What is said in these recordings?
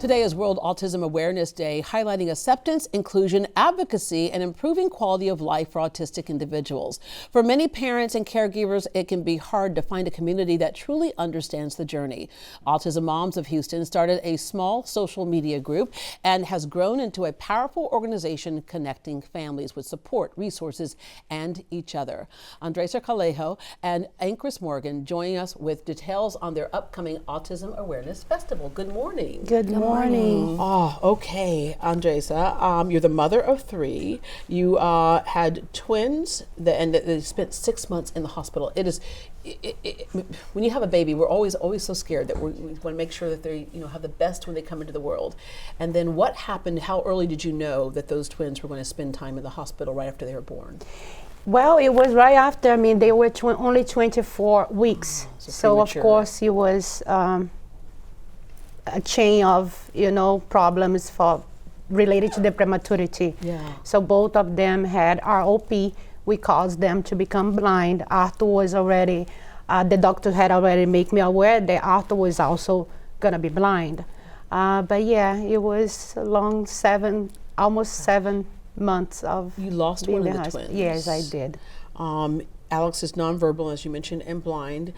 Today is World Autism Awareness Day, highlighting acceptance, inclusion, advocacy, and improving quality of life for autistic individuals. For many parents and caregivers, it can be hard to find a community that truly understands the journey. Autism Moms of Houston started a small social media group and has grown into a powerful organization connecting families with support, resources, and each other. Andresa Calejo and Anchris Morgan joining us with details on their upcoming Autism Awareness Festival. Good morning. Good morning. Oh, okay, Andresa, you're the mother of three. You had twins, and they spent 6 months in the hospital. When you have a baby, we're always so scared that we want to make sure that they, have the best when they come into the world. And then what happened? How early did you know that those twins were going to spend time in the hospital right after they were born? Well, it was right after. They were only 24 weeks. So of course, it was a chain of, problems related to the prematurity. Yeah. So both of them had ROP. We caused them to become blind. Arthur was already, the doctor had already made me aware that Arthur was also gonna be blind. But yeah, it was a long almost 7 months of You lost being one of in the hospital. twins. Yes, I did. Alex is nonverbal, as you mentioned, and blind.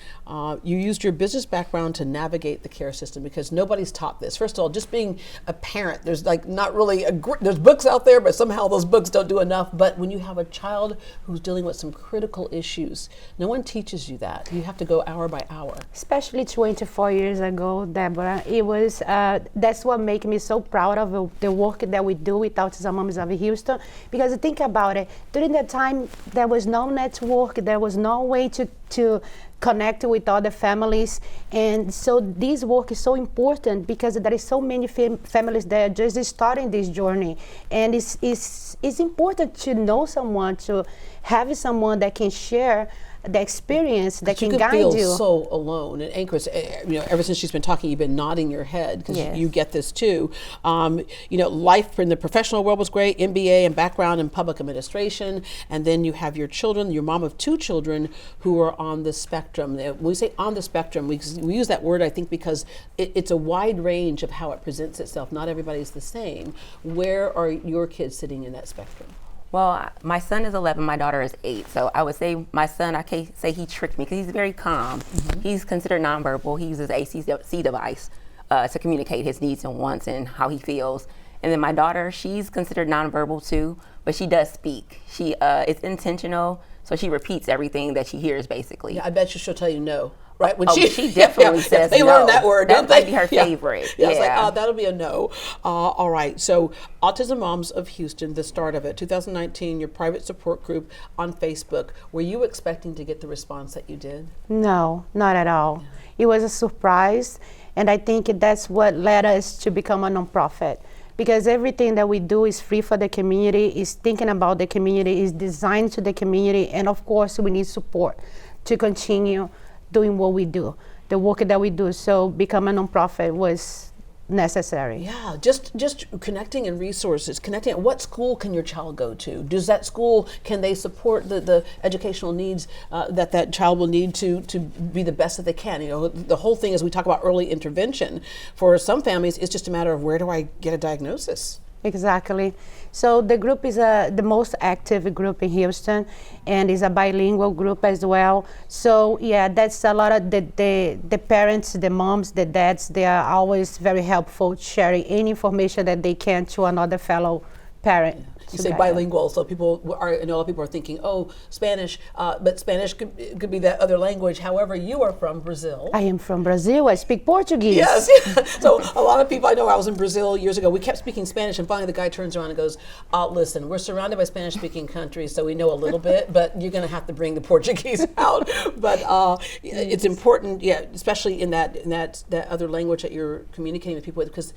You used your business background to navigate the care system because nobody's taught this. First of all, just being a parent, there's not really there's books out there, but somehow those books don't do enough. But when you have a child who's dealing with some critical issues, no one teaches you that. You have to go hour by hour. Especially 24 years ago, Deborah, it was, that's what makes me so proud of the work that we do with Autism Moms of Houston. Because think about it, during that time, there was no network, there was no way to connect with other families. And so this work is so important because there is so many families that are just starting this journey. And it's important to know someone, to have someone that can share the experience, that can guide you. You feel so alone. And Anchris, ever since she's been talking, you've been nodding your head because Yes. you get this too. Life in the professional world was great, MBA and background in public administration, and then you have your children, your mom of 2 children who are on the spectrum. When we say on the spectrum, we use that word, I think, because it's a wide range of how it presents itself. Not everybody's the same. Where are your kids sitting in that spectrum? Well, my son is 11, my daughter is 8. So I would say my son, I can't say he tricked me because he's very calm. Mm-hmm. He's considered nonverbal. He uses ACC device to communicate his needs and wants and how he feels. And then my daughter, she's considered nonverbal too, but she does speak. She it's intentional, so she repeats everything that she hears basically. Yeah, I bet you she'll tell you no. Right? When she definitely says they no. learn that word, don't that they? might be her favorite. Yeah. It's like, that'll be a no. All right, so Autism Moms of Houston, the start of it, 2019, your private support group on Facebook. Were you expecting to get the response that you did? No, not at all. Yeah. It was a surprise, and I think that's what led us to become a nonprofit. Because everything that we do is free for the community, is thinking about the community, is designed to the community, and of course we need support to continue doing what we do, the work that we do. So become a nonprofit was necessary. Yeah, just connecting and resources, connecting. What school can your child go to? Does that school, can they support the educational needs that child will need to be the best that they can? The whole thing, as we talk about early intervention, for some families, it's just a matter of where do I get a diagnosis? Exactly. So the group is the most active group in Houston, and is a bilingual group as well. So yeah, that's a lot of the parents, the moms, the dads, they are always very helpful, sharing any information that they can to another fellow parent. You say bilingual, so I know a lot of people are thinking, oh, Spanish, but Spanish could be that other language. However, you are from Brazil. I am from Brazil. I speak Portuguese. Yes. So a lot of people, I know I was in Brazil years ago. We kept speaking Spanish, and finally the guy turns around and goes, listen, we're surrounded by Spanish-speaking countries, so we know a little bit, but you're going to have to bring the Portuguese out. But it's important, especially in that other language that you're communicating with people with, because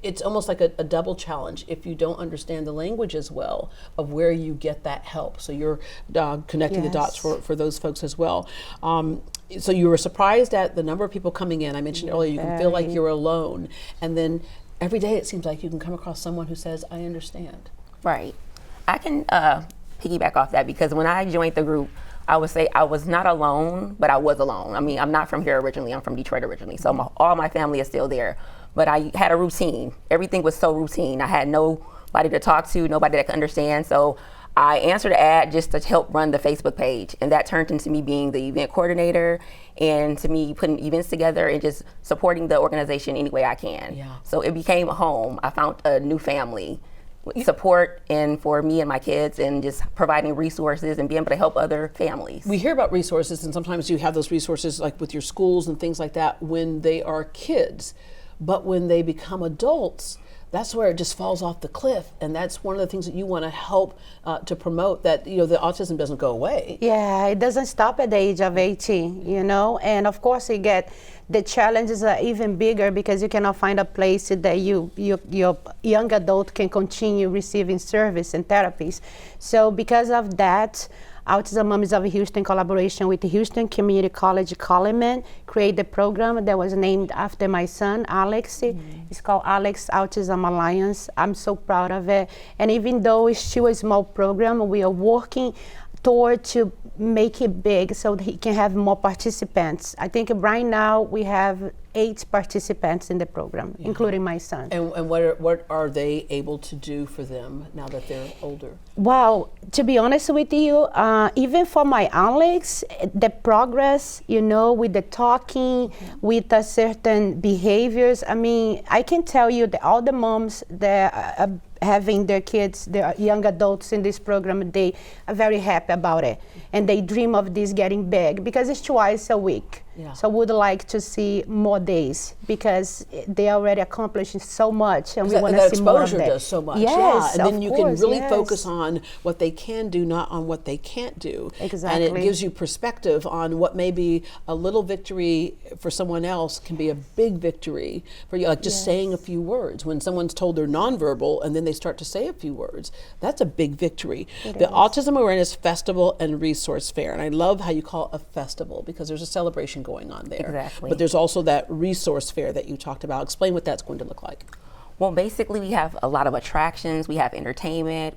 it's almost like a double challenge if you don't understand the language as well of where you get that help. So you're connecting the dots for those folks as well. So you were surprised at the number of people coming in. I mentioned earlier, you can feel like you're alone. And then every day it seems like you can come across someone who says, I understand. Right. I can piggyback off that because when I joined the group, I would say I was not alone, but I was alone. I mean, I'm not from here originally. I'm from Detroit originally. So all my family is still there. but I had a routine. Everything was so routine. I had nobody to talk to, nobody that could understand. So I answered the ad just to help run the Facebook page, and that turned into me being the event coordinator and to me putting events together and just supporting the organization any way I can. Yeah. So it became a home. I found a new family with support and for me and my kids, and just providing resources and being able to help other families. We hear about resources, and sometimes you have those resources like with your schools and things like that when they are kids, but when they become adults, that's where it just falls off the cliff. And that's one of the things that you want to help to promote, that, you know, the autism doesn't go away. Yeah, it doesn't stop at the age of 18, you know, and of course the challenges are even bigger because you cannot find a place that your young adult can continue receiving service and therapies. So because of that, Autism Moms of Houston, in collaboration with the Houston Community College Coleman, created a program that was named after my son, Alex. It's called Alex Autism Alliance. I'm so proud of it. And even though it's still a small program, we are working toward to make it big so that he can have more participants. I think right now we have 8 participants in the program, including my son. And what are they able to do for them now that they're older? Well, to be honest with you, even for my Alex, the progress, you know, with the talking, with certain behaviors, I mean, I can tell you that all the moms that are having their kids, their young adults in this program, they are very happy about it. And they dream of this getting big because it's twice a week. Yeah. So would like to see more days because they already accomplished so much, and we want to see more of exposure that. does so much. Yes, and then of you course, can really yes. focus on what they can do, not on what they can't do. Exactly. And it gives you perspective on what may be a little victory for someone else can be a big victory for you, like just saying a few words. When someone's told they're nonverbal and then they start to say a few words, that's a big victory. The Autism Awareness Festival and Resource Fair, and I love how you call it a festival because there's a celebration going on there. Exactly. But there's also that resource fair that you talked about. Explain what that's going to look like. Well, basically we have a lot of attractions, we have entertainment,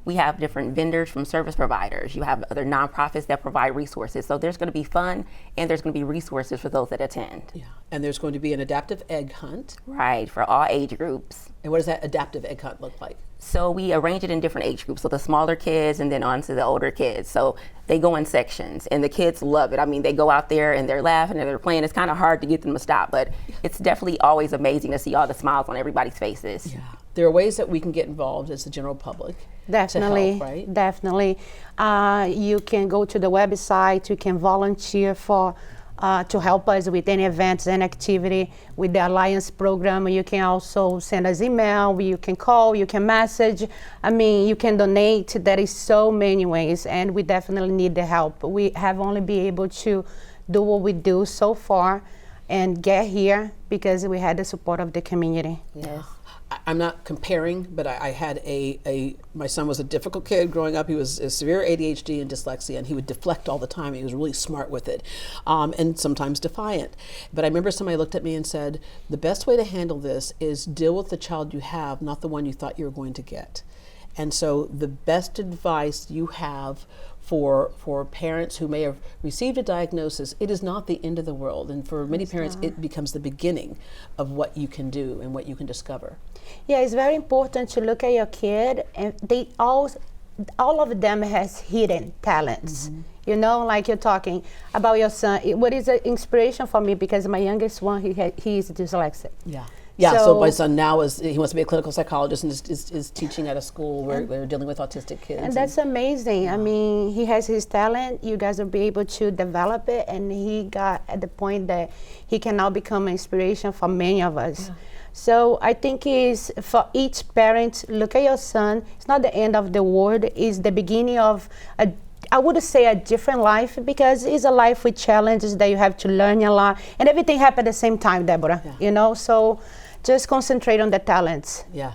we have different vendors from service providers, you have other nonprofits that provide resources. So there's going to be fun and there's going to be resources for those that attend. Yeah, and there's going to be an adaptive egg hunt. Right, for all age groups. And what does that adaptive egg hunt look like? So we arrange it in different age groups, so the smaller kids and then on to the older kids. So they go in sections and the kids love it. I mean, they go out there and they're laughing and they're playing. It's kind of hard to get them to stop, but it's definitely always amazing to see all the smiles on everybody's faces. Yeah. There are ways that we can get involved as the general public. Definitely, to help, right? definitely. You can go to the website, you can volunteer for to help us with any events and activity with the Alliance program. You can also send us email, you can call, you can message. I mean, you can donate. There is so many ways, and we definitely need the help. We have only been able to do what we do so far and get here because we had the support of the community. Yes. I'm not comparing, but I had my son was a difficult kid growing up. He was a severe ADHD and dyslexia, and he would deflect all the time. He was really smart with it, and sometimes defiant. But I remember somebody looked at me and said, the best way to handle this is deal with the child you have, not the one you thought you were going to get. And so the best advice you have for parents who may have received a diagnosis, it is not the end of the world. And for many parents, it becomes the beginning of what you can do and what you can discover. Yeah, it's very important to look at your kid, and they all of them has hidden talents. You know, like you're talking about your son. What is an inspiration for me because my youngest one, he is dyslexic. Yeah. Yeah, so my son now he wants to be a clinical psychologist and is teaching at a school where they're dealing with autistic kids. And that's amazing. I mean, he has his talent. You guys will be able to develop it, and he got at the point that he can now become an inspiration for many of us. Yeah. So I think is for each parent, look at your son. It's not the end of the world. It's the beginning of I would say a different life because it's a life with challenges that you have to learn a lot, and everything happened at the same time, Deborah. Yeah. You know, so just concentrate on the talents. Yeah.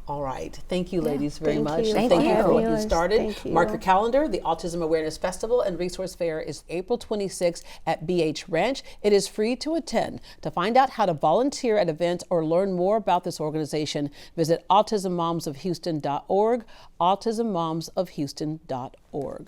All right. Thank you, ladies, very much. You. Thank you for what you started. Thank you. Mark your calendar. The Autism Awareness Festival and Resource Fair is April 26th at BH Ranch. It is free to attend. To find out how to volunteer at events or learn more about this organization, visit autismmomsofhouston.org, autismmomsofhouston.org.